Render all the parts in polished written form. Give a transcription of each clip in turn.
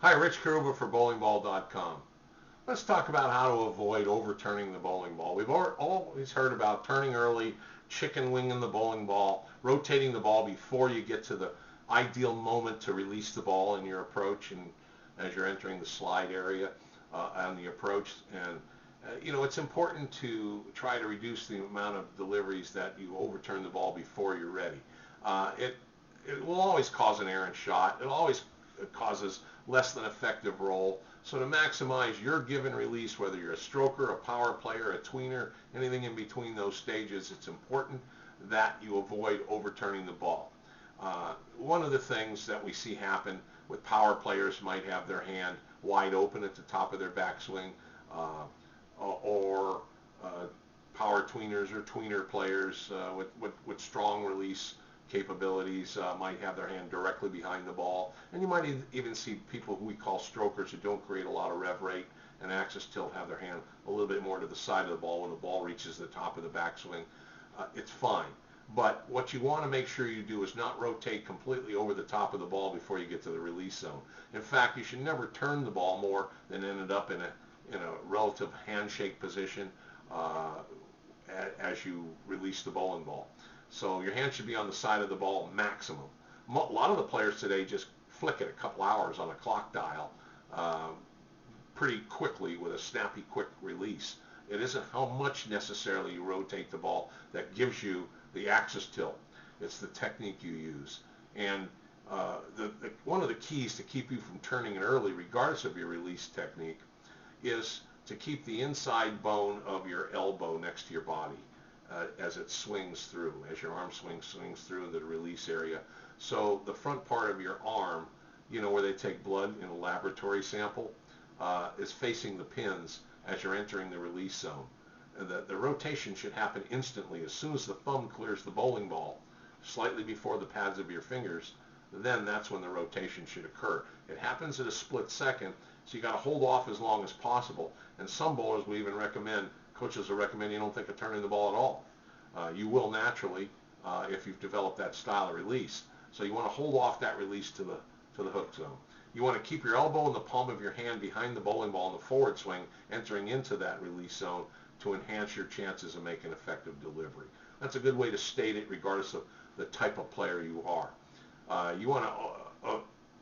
Hi, Rich Carrubba for bowlingball.com. Let's talk about how to avoid overturning the bowling ball. We've always heard about turning early, chicken winging the bowling ball, rotating the ball before you get to the ideal moment to release the ball in your approach and as you're entering the slide area on the approach. And it's important to try to reduce the amount of deliveries that you overturn the ball before you're ready. It will always cause an errant shot. It always causes less than effective roll. So to maximize your given release, whether you're a stroker, a power player, a tweener, anything in between those stages, it's important that you avoid overturning the ball. One of the things that we see happen with power players might have their hand wide open at the top of their backswing, or power tweeners or tweener players with strong release capabilities might have their hand directly behind the ball. And you might even see people who we call strokers who don't create a lot of rev rate and axis tilt have their hand a little bit more to the side of the ball when the ball reaches the top of the backswing. It's fine. But what you want to make sure you do is not rotate completely over the top of the ball before you get to the release zone. In fact, you should never turn the ball more than ended up in a relative handshake position as you release the bowling ball. So your hand should be on the side of the ball maximum. A lot of the players today just flick it a couple hours on a clock dial pretty quickly with a snappy, quick release. It isn't how much necessarily you rotate the ball that gives you the axis tilt. It's the technique you use. And one of the keys to keep you from turning it early, regardless of your release technique, is to keep the inside bone of your elbow next to your body as it swings through, as your arm swings through into the release area. So the front part of your arm, where they take blood in a laboratory sample, is facing the pins as you're entering the release zone. The rotation should happen instantly. As soon as the thumb clears the bowling ball, slightly before the pads of your fingers, then that's when the rotation should occur. It happens at a split second, so you got to hold off as long as possible. And some bowlers will even recommend, coaches will recommend you don't think of turning the ball at all. You will naturally if you've developed that style of release. So you want to hold off that release to the hook zone. You want to keep your elbow in the palm of your hand behind the bowling ball in the forward swing, entering into that release zone to enhance your chances of making effective delivery. That's a good way to state it regardless of the type of player you are. You want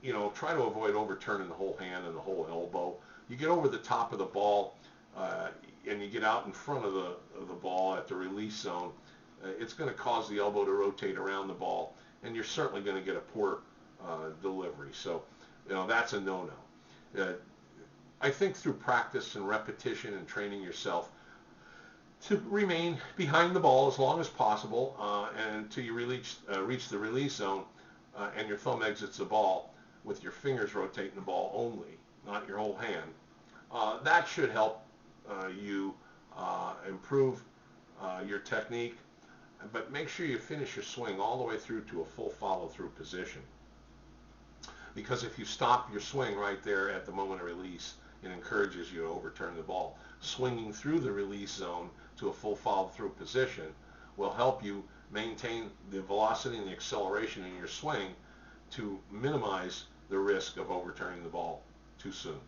to try to avoid overturning the whole hand and the whole elbow. You get over the top of the ball and you get out in front of the ball at the release zone, it's going to cause the elbow to rotate around the ball, and you're certainly going to get a poor delivery. So, that's a no-no. I think through practice and repetition and training yourself to remain behind the ball as long as possible and until you reach the release zone and your thumb exits the ball with your fingers rotating the ball only, not your whole hand. That should help you improve your technique, but make sure you finish your swing all the way through to a full follow-through position. Because if you stop your swing right there at the moment of release, it encourages you to overturn the ball. Swinging through the release zone to a full follow-through position will help you maintain the velocity and the acceleration in your swing to minimize the risk of overturning the ball too soon.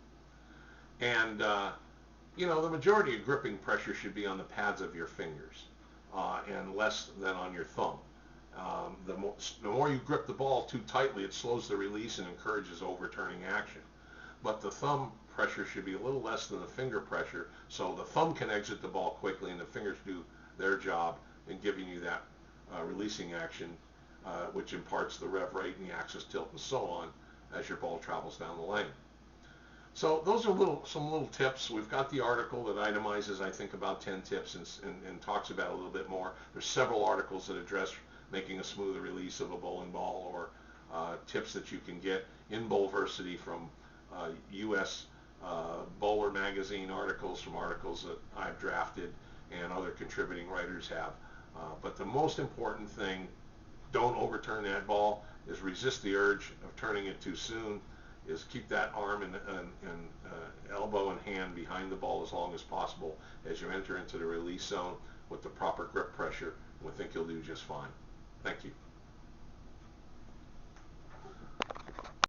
And the majority of gripping pressure should be on the pads of your fingers and less than on your thumb. The more you grip the ball too tightly, it slows the release and encourages overturning action. But the thumb pressure should be a little less than the finger pressure, so the thumb can exit the ball quickly and the fingers do their job in giving you that releasing action, which imparts the rev rate and the axis tilt and so on as your ball travels down the lane. So those are some little tips. We've got the article that itemizes, I think, about 10 tips and talks about it a little bit more. There's several articles that address making a smoother release of a bowling ball, or tips that you can get in Bowlversity from U.S. Bowler Magazine articles, from articles that I've drafted and other contributing writers have. But the most important thing, don't overturn that ball, is resist the urge of turning it too soon, is keep that arm and elbow and hand behind the ball as long as possible as you enter into the release zone with the proper grip pressure. We think you'll do just fine. Thank you.